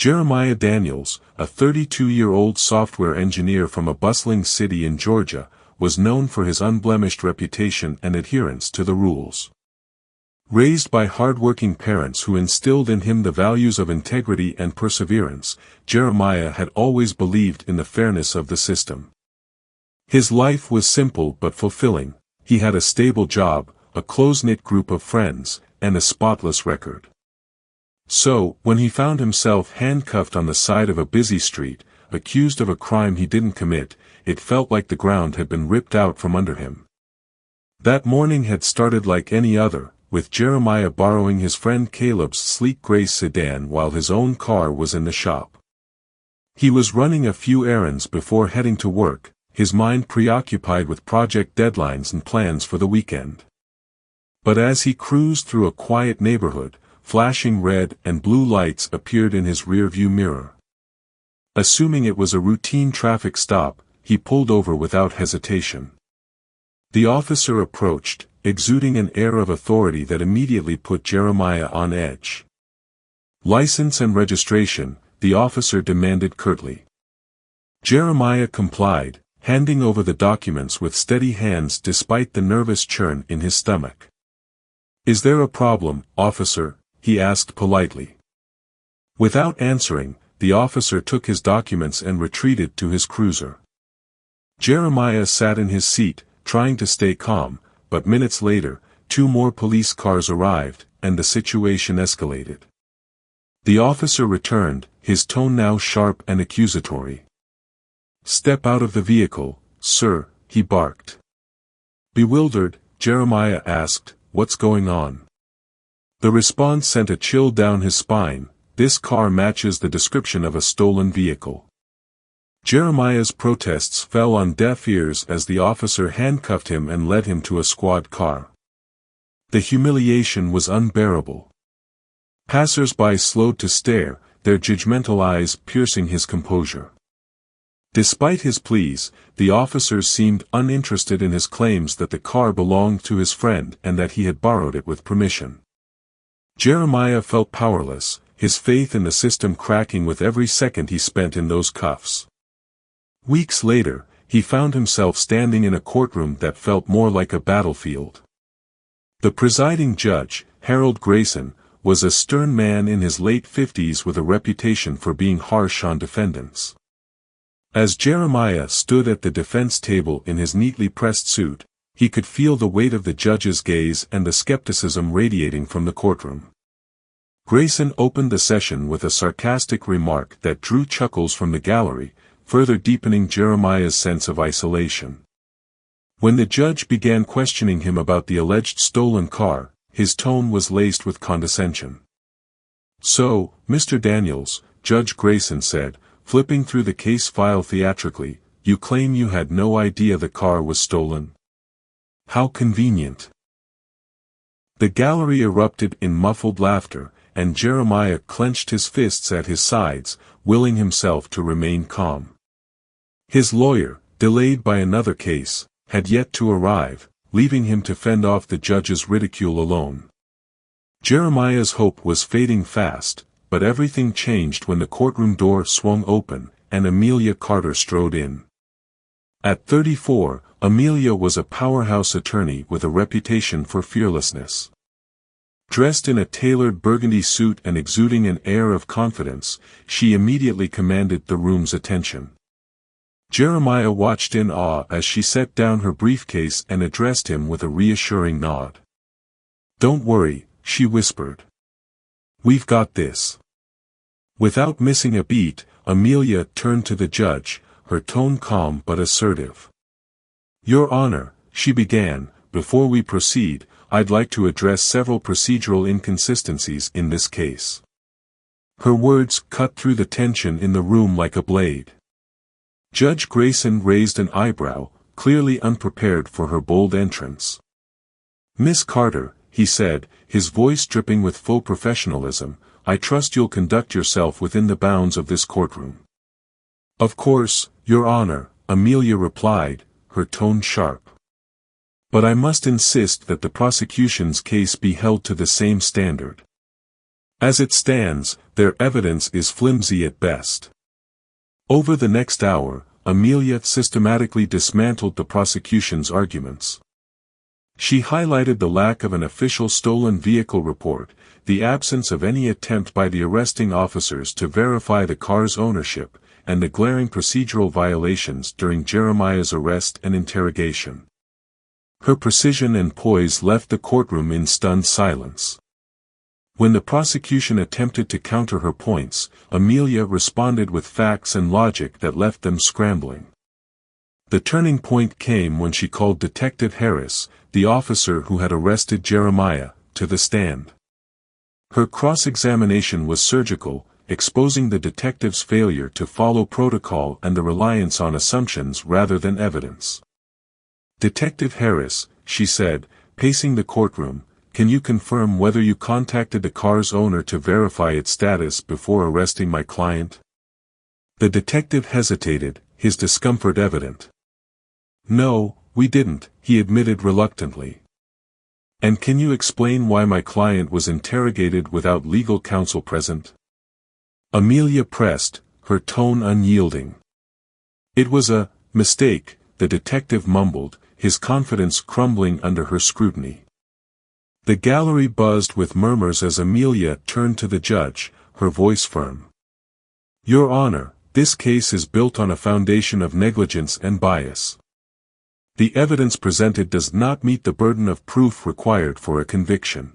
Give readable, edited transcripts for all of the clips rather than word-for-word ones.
Jeremiah Daniels, a 32-year-old software engineer from a bustling city in Georgia, was known for his unblemished reputation and adherence to the rules. Raised by hardworking parents who instilled in him the values of integrity and perseverance, Jeremiah had always believed in the fairness of the system. His life was simple but fulfilling. He had a stable job, a close-knit group of friends, and a spotless record. So, when he found himself handcuffed on the side of a busy street, accused of a crime he didn't commit, it felt like the ground had been ripped out from under him. That morning had started like any other, with Jeremiah borrowing his friend Caleb's sleek gray sedan while his own car was in the shop. He was running a few errands before heading to work, his mind preoccupied with project deadlines and plans for the weekend. But as he cruised through a quiet neighborhood, flashing red and blue lights appeared in his rearview mirror. Assuming it was a routine traffic stop, he pulled over without hesitation. The officer approached, exuding an air of authority that immediately put Jeremiah on edge. "License and registration," the officer demanded curtly. Jeremiah complied, handing over the documents with steady hands despite the nervous churn in his stomach. "Is there a problem, officer?" he asked politely. Without answering, the officer took his documents and retreated to his cruiser. Jeremiah sat in his seat, trying to stay calm, but minutes later, 2 more police cars arrived, and the situation escalated. The officer returned, his tone now sharp and accusatory. "Step out of the vehicle, sir," he barked. Bewildered, Jeremiah asked, "What's going on?" The response sent a chill down his spine. "This car matches the description of a stolen vehicle." Jeremiah's protests fell on deaf ears as the officer handcuffed him and led him to a squad car. The humiliation was unbearable. Passers-by slowed to stare, their judgmental eyes piercing his composure. Despite his pleas, the officers seemed uninterested in his claims that the car belonged to his friend and that he had borrowed it with permission. Jeremiah felt powerless, his faith in the system cracking with every second he spent in those cuffs. Weeks later, he found himself standing in a courtroom that felt more like a battlefield. The presiding judge, Harold Grayson, was a stern man in his late 50s with a reputation for being harsh on defendants. As Jeremiah stood at the defense table in his neatly pressed suit, he could feel the weight of the judge's gaze and the skepticism radiating from the courtroom. Grayson opened the session with a sarcastic remark that drew chuckles from the gallery, further deepening Jeremiah's sense of isolation. When the judge began questioning him about the alleged stolen car, his tone was laced with condescension. "So, Mr. Daniels," Judge Grayson said, flipping through the case file theatrically, "you claim you had no idea the car was stolen? How convenient." The gallery erupted in muffled laughter, and Jeremiah clenched his fists at his sides, willing himself to remain calm. His lawyer, delayed by another case, had yet to arrive, leaving him to fend off the judge's ridicule alone. Jeremiah's hope was fading fast, but everything changed when the courtroom door swung open, and Amelia Carter strode in. At 34, Amelia was a powerhouse attorney with a reputation for fearlessness. Dressed in a tailored burgundy suit and exuding an air of confidence, she immediately commanded the room's attention. Jeremiah watched in awe as she set down her briefcase and addressed him with a reassuring nod. "Don't worry," she whispered. "We've got this." Without missing a beat, Amelia turned to the judge, her tone calm but assertive. "Your Honor," she began, "before we proceed, I'd like to address several procedural inconsistencies in this case." Her words cut through the tension in the room like a blade. Judge Grayson raised an eyebrow, clearly unprepared for her bold entrance. "Miss Carter," he said, his voice dripping with full professionalism, "I trust you'll conduct yourself within the bounds of this courtroom." "Of course, Your Honor," Amelia replied, her tone sharp. "But I must insist that the prosecution's case be held to the same standard." As it stands, their evidence is flimsy at best. Over the next hour, Amelia systematically dismantled the prosecution's arguments. She highlighted the lack of an official stolen vehicle report, the absence of any attempt by the arresting officers to verify the car's ownership, and the glaring procedural violations during Jeremiah's arrest and interrogation. Her precision and poise left the courtroom in stunned silence. When the prosecution attempted to counter her points, Amelia responded with facts and logic that left them scrambling. The turning point came when she called Detective Harris, the officer who had arrested Jeremiah, to the stand. Her cross-examination was surgical, exposing the detective's failure to follow protocol and the reliance on assumptions rather than evidence. "Detective Harris," she said, pacing the courtroom, "can you confirm whether you contacted the car's owner to verify its status before arresting my client?" The detective hesitated, his discomfort evident. "No, we didn't," he admitted reluctantly. "And can you explain why my client was interrogated without legal counsel present?" Amelia pressed, her tone unyielding. "It was a mistake," the detective mumbled, his confidence crumbling under her scrutiny. The gallery buzzed with murmurs as Amelia turned to the judge, her voice firm. "Your Honor, this case is built on a foundation of negligence and bias. The evidence presented does not meet the burden of proof required for a conviction."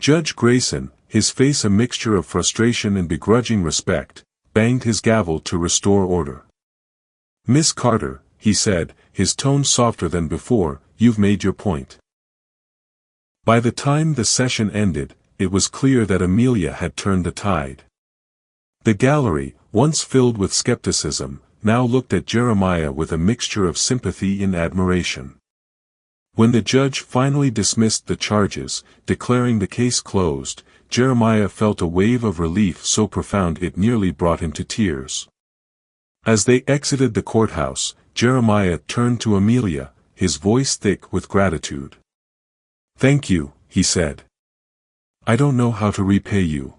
Judge Grayson, his face a mixture of frustration and begrudging respect, banged his gavel to restore order. "Miss Carter," he said, his tone softer than before, "you've made your point." By the time the session ended, it was clear that Amelia had turned the tide. The gallery, once filled with skepticism, now looked at Jeremiah with a mixture of sympathy and admiration. When the judge finally dismissed the charges, declaring the case closed, Jeremiah felt a wave of relief so profound it nearly brought him to tears. As they exited the courthouse, Jeremiah turned to Amelia, his voice thick with gratitude. "Thank you," he said. "I don't know how to repay you."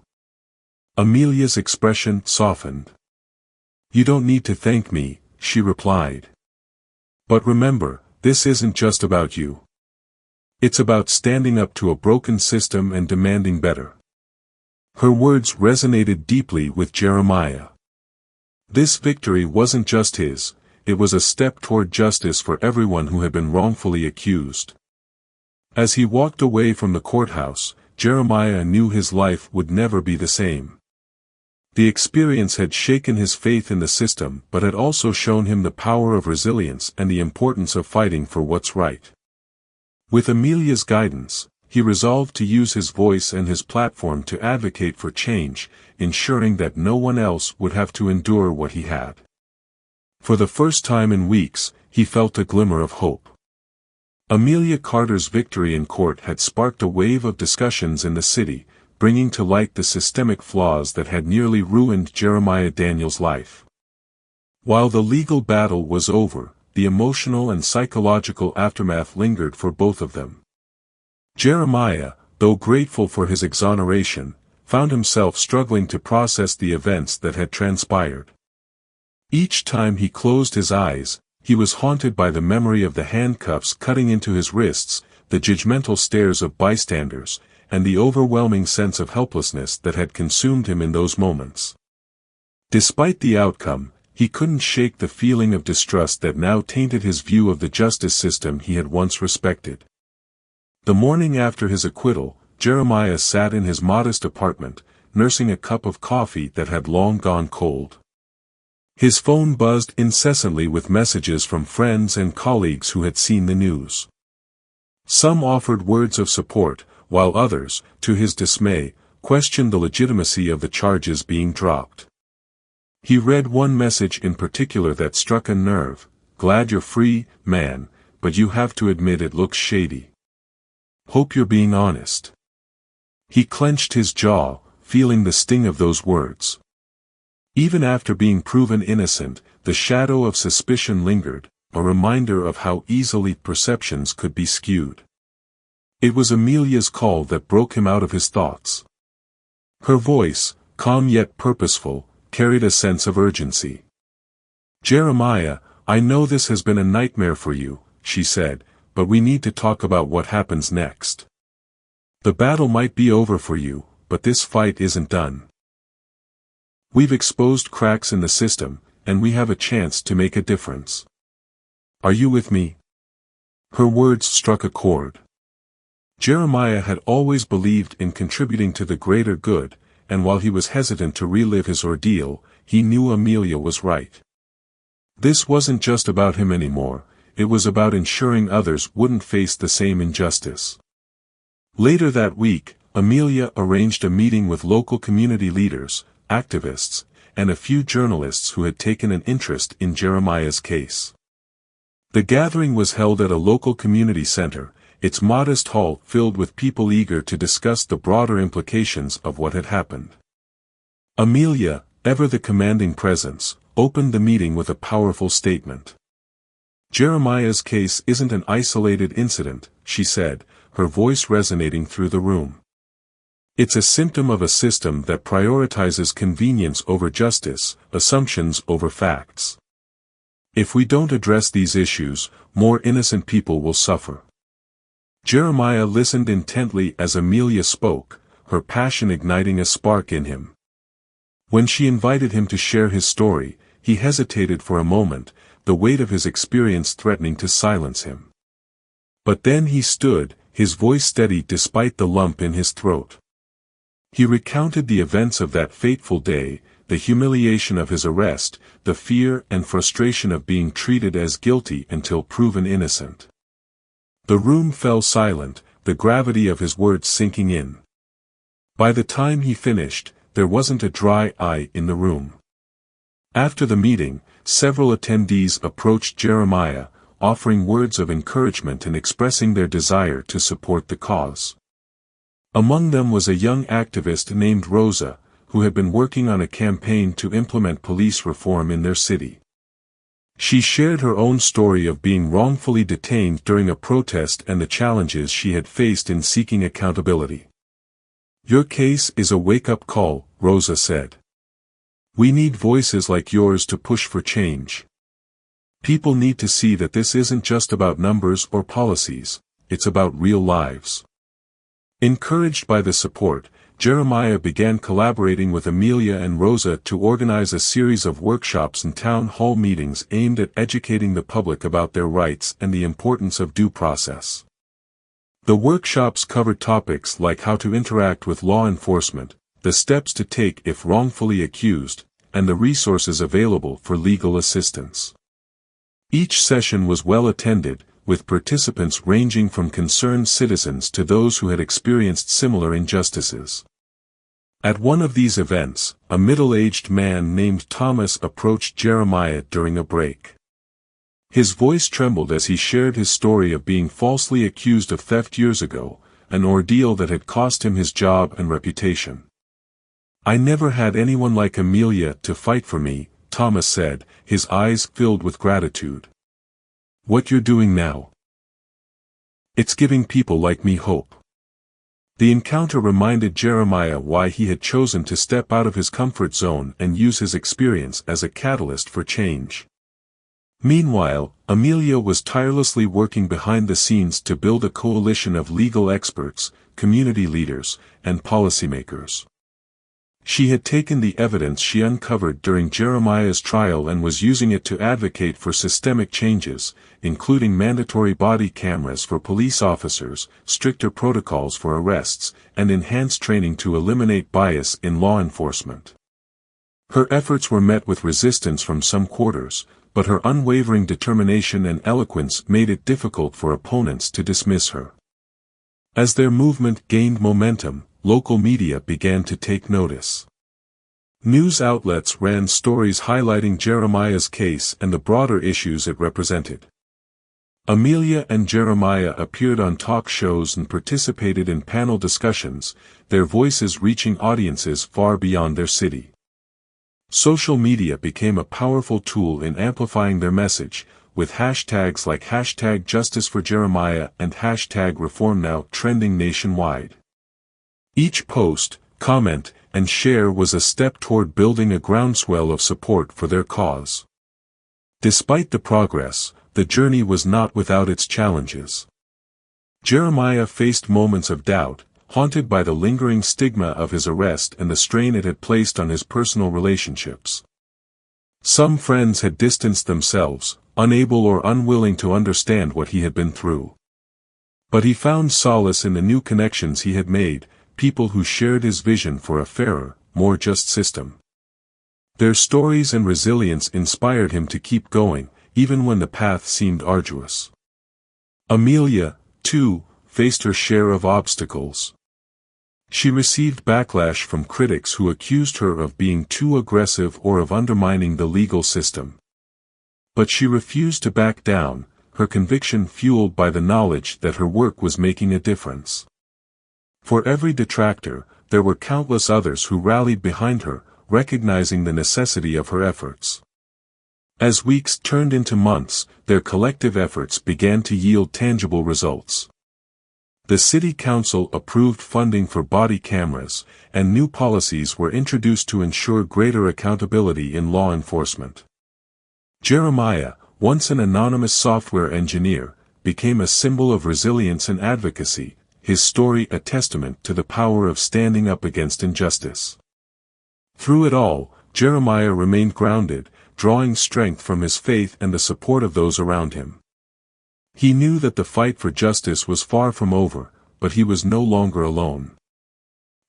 Amelia's expression softened. "You don't need to thank me," she replied. "But remember, this isn't just about you. It's about standing up to a broken system and demanding better." Her words resonated deeply with Jeremiah. This victory wasn't just his, it was a step toward justice for everyone who had been wrongfully accused. As he walked away from the courthouse, Jeremiah knew his life would never be the same. The experience had shaken his faith in the system but had also shown him the power of resilience and the importance of fighting for what's right. With Amelia's guidance, he resolved to use his voice and his platform to advocate for change, ensuring that no one else would have to endure what he had. For the first time in weeks, he felt a glimmer of hope. Amelia Carter's victory in court had sparked a wave of discussions in the city, bringing to light the systemic flaws that had nearly ruined Jeremiah Daniels' life. While the legal battle was over, the emotional and psychological aftermath lingered for both of them. Jeremiah, though grateful for his exoneration, found himself struggling to process the events that had transpired. Each time he closed his eyes, he was haunted by the memory of the handcuffs cutting into his wrists, the judgmental stares of bystanders, and the overwhelming sense of helplessness that had consumed him in those moments. Despite the outcome, he couldn't shake the feeling of distrust that now tainted his view of the justice system he had once respected. The morning after his acquittal, Jeremiah sat in his modest apartment, nursing a cup of coffee that had long gone cold. His phone buzzed incessantly with messages from friends and colleagues who had seen the news. Some offered words of support, while others, to his dismay, questioned the legitimacy of the charges being dropped. He read one message in particular that struck a nerve: "Glad you're free, man, but you have to admit it looks shady. Hope you're being honest." He clenched his jaw, feeling the sting of those words. Even after being proven innocent, the shadow of suspicion lingered, a reminder of how easily perceptions could be skewed. It was Amelia's call that broke him out of his thoughts. Her voice, calm yet purposeful, carried a sense of urgency. "Jeremiah, I know this has been a nightmare for you," she said, "but we need to talk about what happens next. The battle might be over for you, but this fight isn't done. We've exposed cracks in the system, and we have a chance to make a difference. Are you with me?" Her words struck a chord. Jeremiah had always believed in contributing to the greater good, and while he was hesitant to relive his ordeal, he knew Amelia was right. This wasn't just about him anymore, it was about ensuring others wouldn't face the same injustice. Later that week, Amelia arranged a meeting with local community leaders, activists, and a few journalists who had taken an interest in Jeremiah's case. The gathering was held at a local community center, its modest hall filled with people eager to discuss the broader implications of what had happened. Amelia, ever the commanding presence, opened the meeting with a powerful statement. "Jeremiah's case isn't an isolated incident," she said, her voice resonating through the room. "It's a symptom of a system that prioritizes convenience over justice, assumptions over facts. If we don't address these issues, more innocent people will suffer." Jeremiah listened intently as Amelia spoke, her passion igniting a spark in him. When she invited him to share his story, he hesitated for a moment, the weight of his experience threatening to silence him. But then he stood, his voice steady despite the lump in his throat. He recounted the events of that fateful day, the humiliation of his arrest, the fear and frustration of being treated as guilty until proven innocent. The room fell silent, the gravity of his words sinking in. By the time he finished, there wasn't a dry eye in the room. After the meeting, several attendees approached Jeremiah, offering words of encouragement and expressing their desire to support the cause. Among them was a young activist named Rosa, who had been working on a campaign to implement police reform in their city. She shared her own story of being wrongfully detained during a protest and the challenges she had faced in seeking accountability. "Your case is a wake-up call," Rosa said. "We need voices like yours to push for change. People need to see that this isn't just about numbers or policies, it's about real lives." Encouraged by the support, Jeremiah began collaborating with Amelia and Rosa to organize a series of workshops and town hall meetings aimed at educating the public about their rights and the importance of due process. The workshops covered topics like how to interact with law enforcement, the steps to take if wrongfully accused, and the resources available for legal assistance. Each session was well attended, with participants ranging from concerned citizens to those who had experienced similar injustices. At one of these events, a middle-aged man named Thomas approached Jeremiah during a break. His voice trembled as he shared his story of being falsely accused of theft years ago, an ordeal that had cost him his job and reputation. "I never had anyone like Amelia to fight for me," Thomas said, his eyes filled with gratitude. "What you're doing now, it's giving people like me hope." The encounter reminded Jeremiah why he had chosen to step out of his comfort zone and use his experience as a catalyst for change. Meanwhile, Amelia was tirelessly working behind the scenes to build a coalition of legal experts, community leaders, and policymakers. She had taken the evidence she uncovered during Jeremiah's trial and was using it to advocate for systemic changes, including mandatory body cameras for police officers, stricter protocols for arrests, and enhanced training to eliminate bias in law enforcement. Her efforts were met with resistance from some quarters, but her unwavering determination and eloquence made it difficult for opponents to dismiss her. As their movement gained momentum, local media began to take notice. News outlets ran stories highlighting Jeremiah's case and the broader issues it represented. Amelia and Jeremiah appeared on talk shows and participated in panel discussions, their voices reaching audiences far beyond their city. Social media became a powerful tool in amplifying their message, with hashtags like #JusticeForJeremiah and #ReformNow trending nationwide. Each post, comment, and share was a step toward building a groundswell of support for their cause. Despite the progress, the journey was not without its challenges. Jeremiah faced moments of doubt, haunted by the lingering stigma of his arrest and the strain it had placed on his personal relationships. Some friends had distanced themselves, unable or unwilling to understand what he had been through. But he found solace in the new connections he had made, people who shared his vision for a fairer, more just system. Their stories and resilience inspired him to keep going, even when the path seemed arduous. Amelia, too, faced her share of obstacles. She received backlash from critics who accused her of being too aggressive or of undermining the legal system. But she refused to back down, her conviction fueled by the knowledge that her work was making a difference. For every detractor, there were countless others who rallied behind her, recognizing the necessity of her efforts. As weeks turned into months, their collective efforts began to yield tangible results. The city council approved funding for body cameras, and new policies were introduced to ensure greater accountability in law enforcement. Jeremiah, once an anonymous software engineer, became a symbol of resilience and advocacy, his story a testament to the power of standing up against injustice. Through it all, Jeremiah remained grounded, drawing strength from his faith and the support of those around him. He knew that the fight for justice was far from over, but he was no longer alone.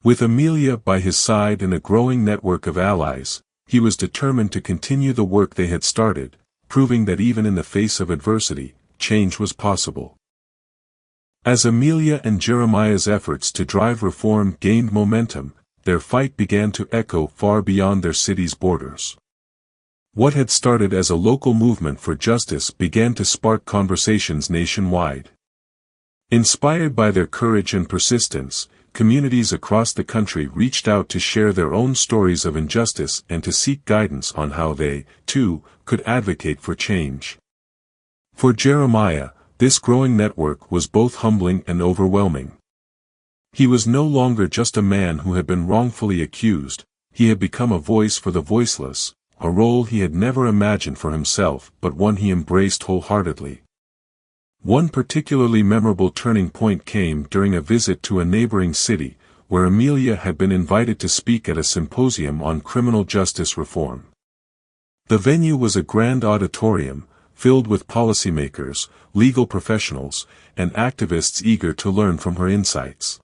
With Amelia by his side and a growing network of allies, he was determined to continue the work they had started, proving that even in the face of adversity, change was possible. As Amelia and Jeremiah's efforts to drive reform gained momentum, their fight began to echo far beyond their city's borders. What had started as a local movement for justice began to spark conversations nationwide. Inspired by their courage and persistence, communities across the country reached out to share their own stories of injustice and to seek guidance on how they, too, could advocate for change. For Jeremiah, this growing network was both humbling and overwhelming. He was no longer just a man who had been wrongfully accused, he had become a voice for the voiceless, a role he had never imagined for himself but one he embraced wholeheartedly. One particularly memorable turning point came during a visit to a neighboring city, where Amelia had been invited to speak at a symposium on criminal justice reform. The venue was a grand auditorium, filled with policymakers, legal professionals, and activists eager to learn from her insights.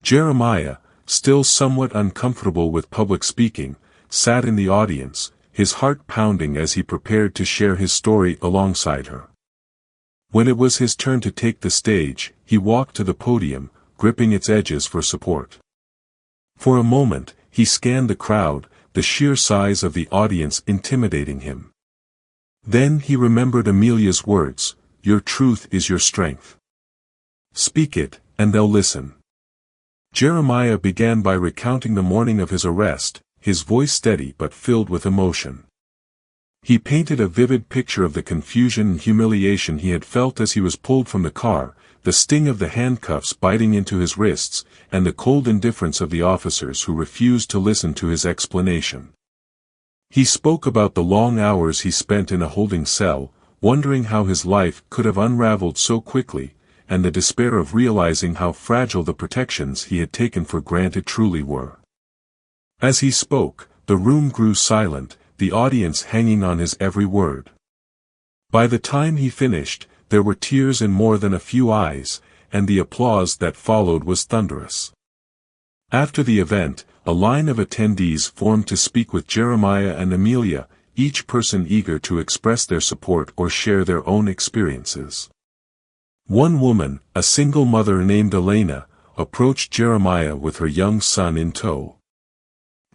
Jeremiah, still somewhat uncomfortable with public speaking, sat in the audience, his heart pounding as he prepared to share his story alongside her. When it was his turn to take the stage, he walked to the podium, gripping its edges for support. For a moment, he scanned the crowd, the sheer size of the audience intimidating him. Then he remembered Amelia's words, "Your truth is your strength. Speak it, and they'll listen." Jeremiah began by recounting the morning of his arrest, his voice steady but filled with emotion. He painted a vivid picture of the confusion and humiliation he had felt as he was pulled from the car, the sting of the handcuffs biting into his wrists, and the cold indifference of the officers who refused to listen to his explanation. He spoke about the long hours he spent in a holding cell, wondering how his life could have unraveled so quickly, and the despair of realizing how fragile the protections he had taken for granted truly were. As he spoke, the room grew silent, the audience hanging on his every word. By the time he finished, there were tears in more than a few eyes, and the applause that followed was thunderous. After the event, a line of attendees formed to speak with Jeremiah and Amelia, each person eager to express their support or share their own experiences. One woman, a single mother named Elena, approached Jeremiah with her young son in tow.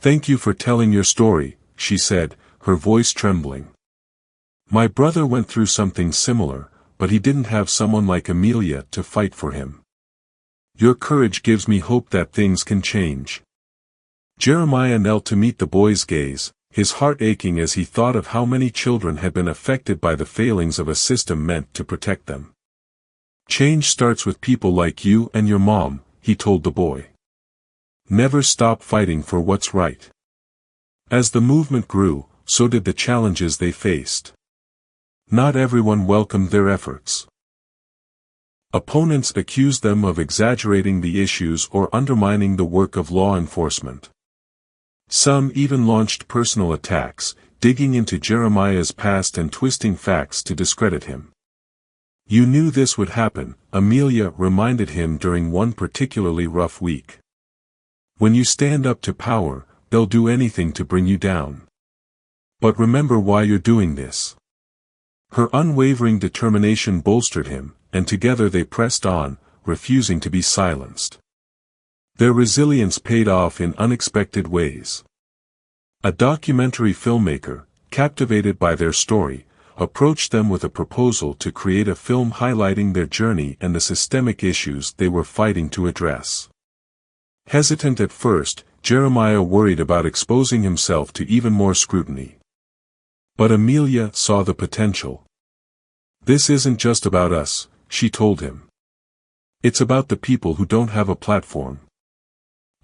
"Thank you for telling your story," she said, her voice trembling. "My brother went through something similar, but he didn't have someone like Amelia to fight for him. Your courage gives me hope that things can change." Jeremiah knelt to meet the boy's gaze, his heart aching as he thought of how many children had been affected by the failings of a system meant to protect them. "Change starts with people like you and your mom," he told the boy. Never stop fighting for what's right. As the movement grew, so did the challenges they faced. Not everyone welcomed their efforts. Opponents accused them of exaggerating the issues or undermining the work of law enforcement. Some even launched personal attacks, digging into Jeremiah's past and twisting facts to discredit him. "You knew this would happen," Amelia reminded him during one particularly rough week. "When you stand up to power, they'll do anything to bring you down. But remember why you're doing this." Her unwavering determination bolstered him, and together they pressed on, refusing to be silenced. Their resilience paid off in unexpected ways. A documentary filmmaker, captivated by their story, approached them with a proposal to create a film highlighting their journey and the systemic issues they were fighting to address. Hesitant at first, Jeremiah worried about exposing himself to even more scrutiny. But Amelia saw the potential. "This isn't just about us," she told him. "It's about the people who don't have a platform.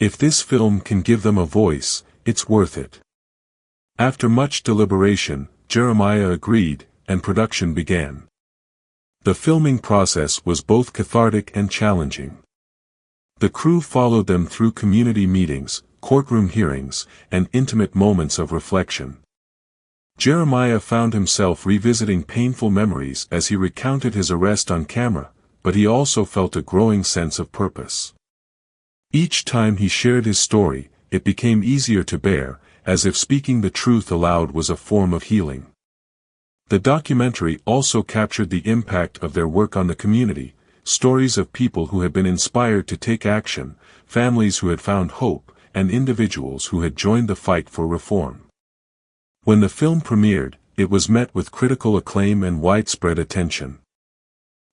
If this film can give them a voice, it's worth it." After much deliberation, Jeremiah agreed, and production began. The filming process was both cathartic and challenging. The crew followed them through community meetings, courtroom hearings, and intimate moments of reflection. Jeremiah found himself revisiting painful memories as he recounted his arrest on camera, but he also felt a growing sense of purpose. Each time he shared his story, it became easier to bear, as if speaking the truth aloud was a form of healing. The documentary also captured the impact of their work on the community, stories of people who had been inspired to take action, families who had found hope, and individuals who had joined the fight for reform. When the film premiered, it was met with critical acclaim and widespread attention.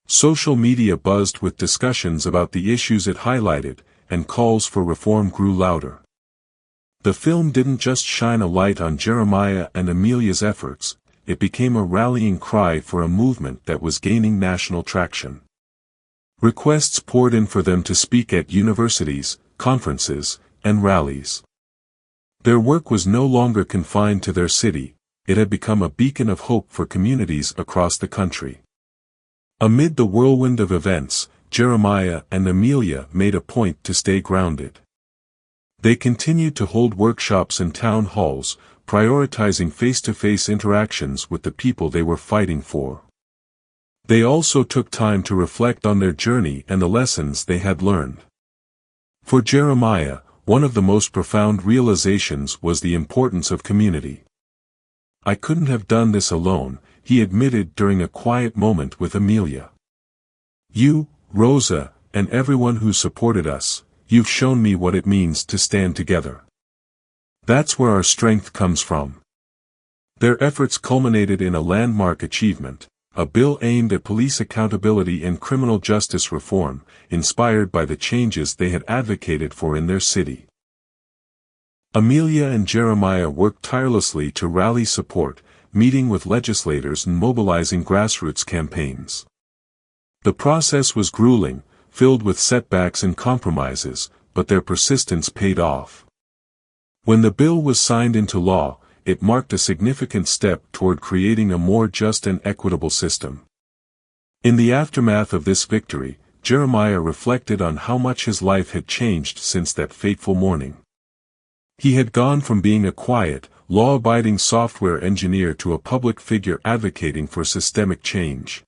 Social media buzzed with discussions about the issues it highlighted, and calls for reform grew louder. The film didn't just shine a light on Jeremiah and Amelia's efforts, it became a rallying cry for a movement that was gaining national traction. Requests poured in for them to speak at universities, conferences, and rallies. Their work was no longer confined to their city, it had become a beacon of hope for communities across the country. Amid the whirlwind of events, Jeremiah and Amelia made a point to stay grounded. They continued to hold workshops and town halls, prioritizing face-to-face interactions with the people they were fighting for. They also took time to reflect on their journey and the lessons they had learned. For Jeremiah, one of the most profound realizations was the importance of community. "I couldn't have done this alone," he admitted during a quiet moment with Amelia. "You, Rosa, and everyone who supported us, you've shown me what it means to stand together. That's where our strength comes from." Their efforts culminated in a landmark achievement, a bill aimed at police accountability and criminal justice reform, inspired by the changes they had advocated for in their city. Amelia and Jeremiah worked tirelessly to rally support, meeting with legislators and mobilizing grassroots campaigns. The process was grueling, filled with setbacks and compromises, but their persistence paid off. When the bill was signed into law, it marked a significant step toward creating a more just and equitable system. In the aftermath of this victory, Jeremiah reflected on how much his life had changed since that fateful morning. He had gone from being a quiet, law-abiding software engineer to a public figure advocating for systemic change.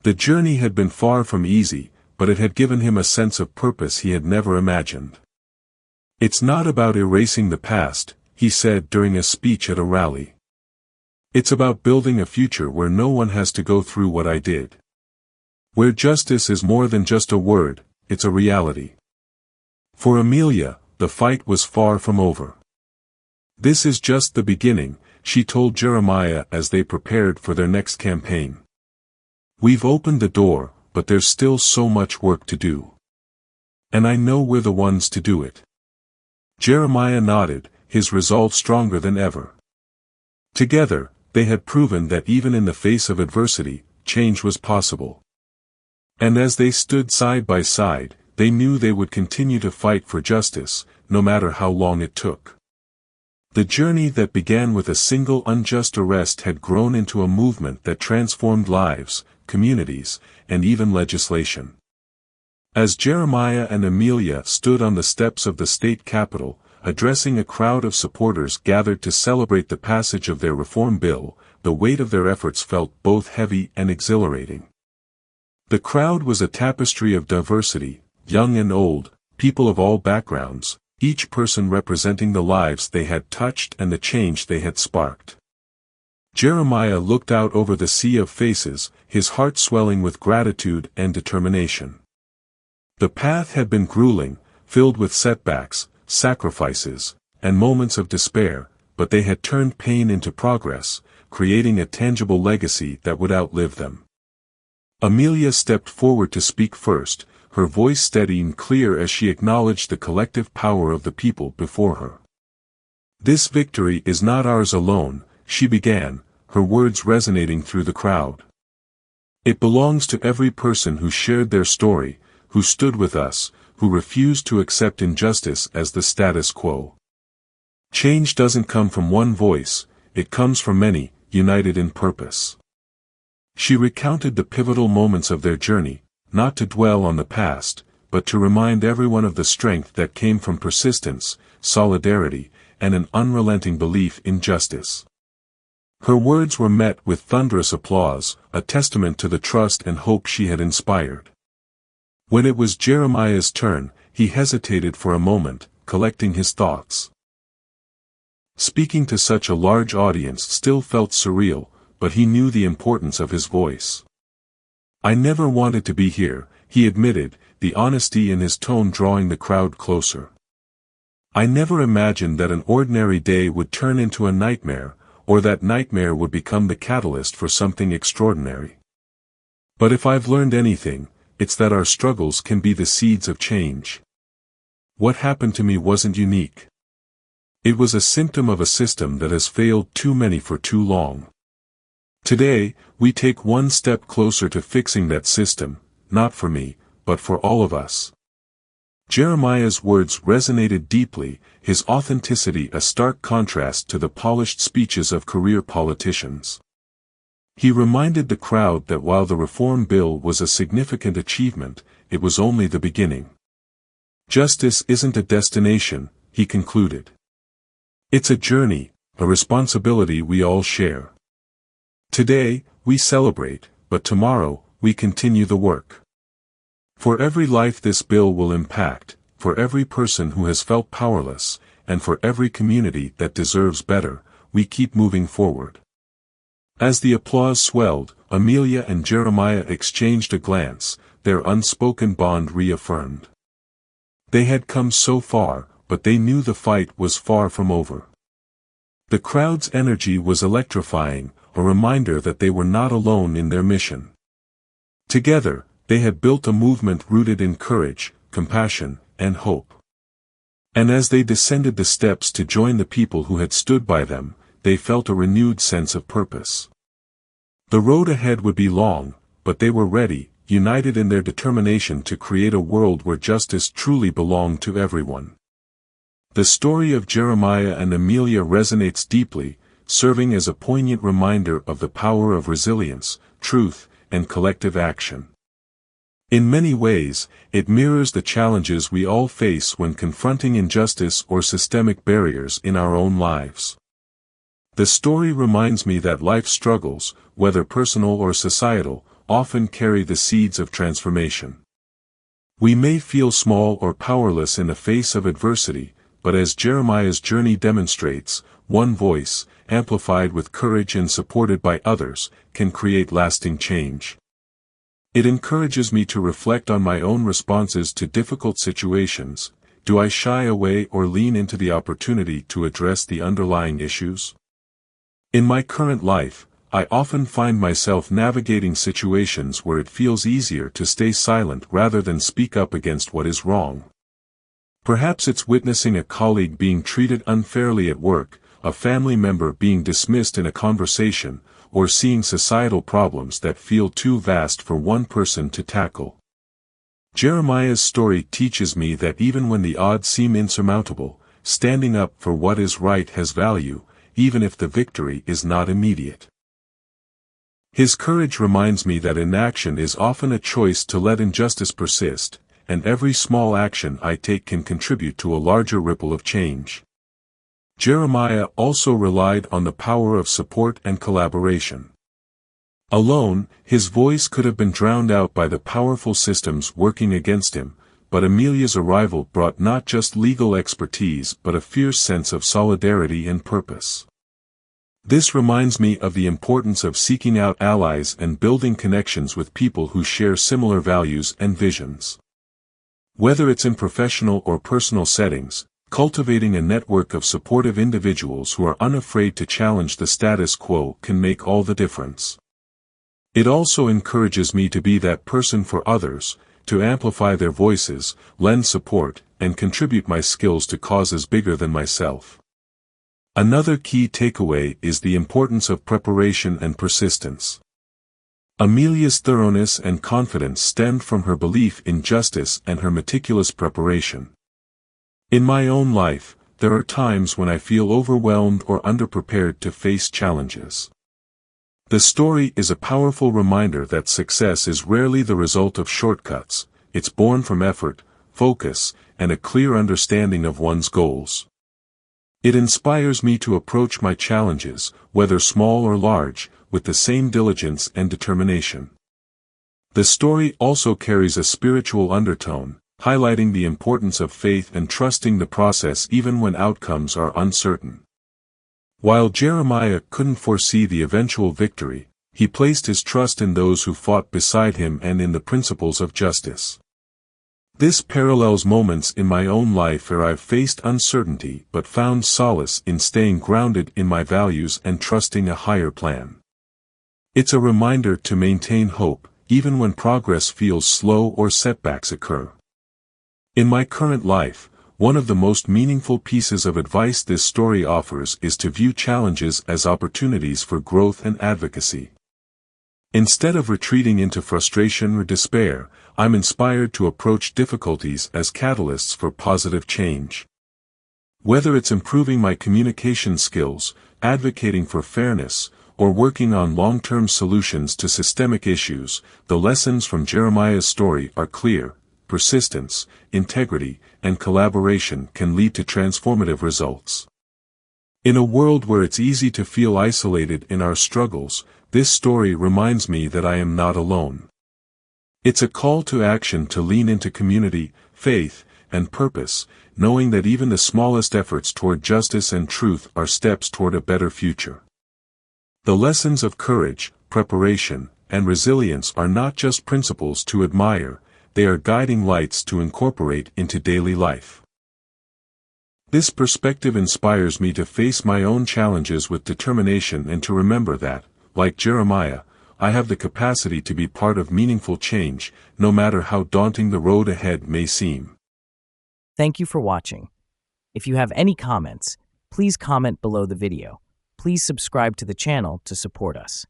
The journey had been far from easy, but it had given him a sense of purpose he had never imagined. "It's not about erasing the past," he said during a speech at a rally. "It's about building a future where no one has to go through what I did. Where justice is more than just a word, it's a reality." For Amelia, the fight was far from over. "This is just the beginning," she told Jeremiah as they prepared for their next campaign. "We've opened the door, but there's still so much work to do. And I know we're the ones to do it." Jeremiah nodded, his resolve stronger than ever. Together, they had proven that even in the face of adversity, change was possible. And as they stood side by side, they knew they would continue to fight for justice, no matter how long it took. The journey that began with a single unjust arrest had grown into a movement that transformed lives, communities, and even legislation. As Jeremiah and Amelia stood on the steps of the state capitol, addressing a crowd of supporters gathered to celebrate the passage of their reform bill, the weight of their efforts felt both heavy and exhilarating. The crowd was a tapestry of diversity, young and old, people of all backgrounds, each person representing the lives they had touched and the change they had sparked. Jeremiah looked out over the sea of faces, his heart swelling with gratitude and determination. The path had been grueling, filled with setbacks, sacrifices, and moments of despair, but they had turned pain into progress, creating a tangible legacy that would outlive them. Amelia stepped forward to speak first, her voice steady and clear as she acknowledged the collective power of the people before her. "This victory is not ours alone," she began, her words resonating through the crowd. "It belongs to every person who shared their story, who stood with us, who refused to accept injustice as the status quo. Change doesn't come from one voice, it comes from many, united in purpose." She recounted the pivotal moments of their journey, not to dwell on the past, but to remind everyone of the strength that came from persistence, solidarity, and an unrelenting belief in justice. Her words were met with thunderous applause, a testament to the trust and hope she had inspired. When it was Jeremiah's turn, he hesitated for a moment, collecting his thoughts. Speaking to such a large audience still felt surreal, but he knew the importance of his voice. "I never wanted to be here," he admitted, the honesty in his tone drawing the crowd closer. "I never imagined that an ordinary day would turn into a nightmare, or that nightmare would become the catalyst for something extraordinary. But if I've learned anything, it's that our struggles can be the seeds of change. What happened to me wasn't unique. It was a symptom of a system that has failed too many for too long. Today, we take one step closer to fixing that system, not for me, but for all of us." Jeremiah's words resonated deeply, his authenticity a stark contrast to the polished speeches of career politicians. He reminded the crowd that while the reform bill was a significant achievement, it was only the beginning. "Justice isn't a destination," he concluded. "It's a journey, a responsibility we all share. Today, we celebrate, but tomorrow, we continue the work. For every life this bill will impact, for every person who has felt powerless, and for every community that deserves better, we keep moving forward." As the applause swelled, Amelia and Jeremiah exchanged a glance, their unspoken bond reaffirmed. They had come so far, but they knew the fight was far from over. The crowd's energy was electrifying, a reminder that they were not alone in their mission. Together, they had built a movement rooted in courage, compassion, and hope. And as they descended the steps to join the people who had stood by them, they felt a renewed sense of purpose. The road ahead would be long, but they were ready, united in their determination to create a world where justice truly belonged to everyone. The story of Jeremiah and Amelia resonates deeply, serving as a poignant reminder of the power of resilience, truth, and collective action. In many ways, it mirrors the challenges we all face when confronting injustice or systemic barriers in our own lives. The story reminds me that life's struggles, whether personal or societal, often carry the seeds of transformation. We may feel small or powerless in the face of adversity, but as Jeremiah's journey demonstrates, one voice, amplified with courage and supported by others, can create lasting change. It encourages me to reflect on my own responses to difficult situations. Do I shy away or lean into the opportunity to address the underlying issues? In my current life, I often find myself navigating situations where it feels easier to stay silent rather than speak up against what is wrong. Perhaps it's witnessing a colleague being treated unfairly at work, a family member being dismissed in a conversation, or seeing societal problems that feel too vast for one person to tackle. Jeremiah's story teaches me that even when the odds seem insurmountable, standing up for what is right has value, even if the victory is not immediate. His courage reminds me that inaction is often a choice to let injustice persist, and every small action I take can contribute to a larger ripple of change. Jeremiah also relied on the power of support and collaboration. Alone, his voice could have been drowned out by the powerful systems working against him, but Amelia's arrival brought not just legal expertise but a fierce sense of solidarity and purpose. This reminds me of the importance of seeking out allies and building connections with people who share similar values and visions. Whether it's in professional or personal settings, cultivating a network of supportive individuals who are unafraid to challenge the status quo can make all the difference. It also encourages me to be that person for others, to amplify their voices, lend support, and contribute my skills to causes bigger than myself. Another key takeaway is the importance of preparation and persistence. Amelia's thoroughness and confidence stemmed from her belief in justice and her meticulous preparation. In my own life, there are times when I feel overwhelmed or underprepared to face challenges. The story is a powerful reminder that success is rarely the result of shortcuts, it's born from effort, focus, and a clear understanding of one's goals. It inspires me to approach my challenges, whether small or large, with the same diligence and determination. The story also carries a spiritual undertone, highlighting the importance of faith and trusting the process even when outcomes are uncertain. While Jeremiah couldn't foresee the eventual victory, he placed his trust in those who fought beside him and in the principles of justice. This parallels moments in my own life where I've faced uncertainty but found solace in staying grounded in my values and trusting a higher plan. It's a reminder to maintain hope, even when progress feels slow or setbacks occur. In my current life, one of the most meaningful pieces of advice this story offers is to view challenges as opportunities for growth and advocacy. Instead of retreating into frustration or despair, I'm inspired to approach difficulties as catalysts for positive change. Whether it's improving my communication skills, advocating for fairness, or working on long-term solutions to systemic issues, the lessons from Jeremiah's story are clear. Persistence, integrity, and collaboration can lead to transformative results. In a world where it's easy to feel isolated in our struggles, this story reminds me that I am not alone. It's a call to action to lean into community, faith, and purpose, knowing that even the smallest efforts toward justice and truth are steps toward a better future. The lessons of courage, preparation, and resilience are not just principles to admire, they are guiding lights to incorporate into daily life. This perspective inspires me to face my own challenges with determination and to remember that, like Jeremiah, I have the capacity to be part of meaningful change, no matter how daunting the road ahead may seem. Thank you for watching. If you have any comments, please comment below the video. Please subscribe to the channel to support us.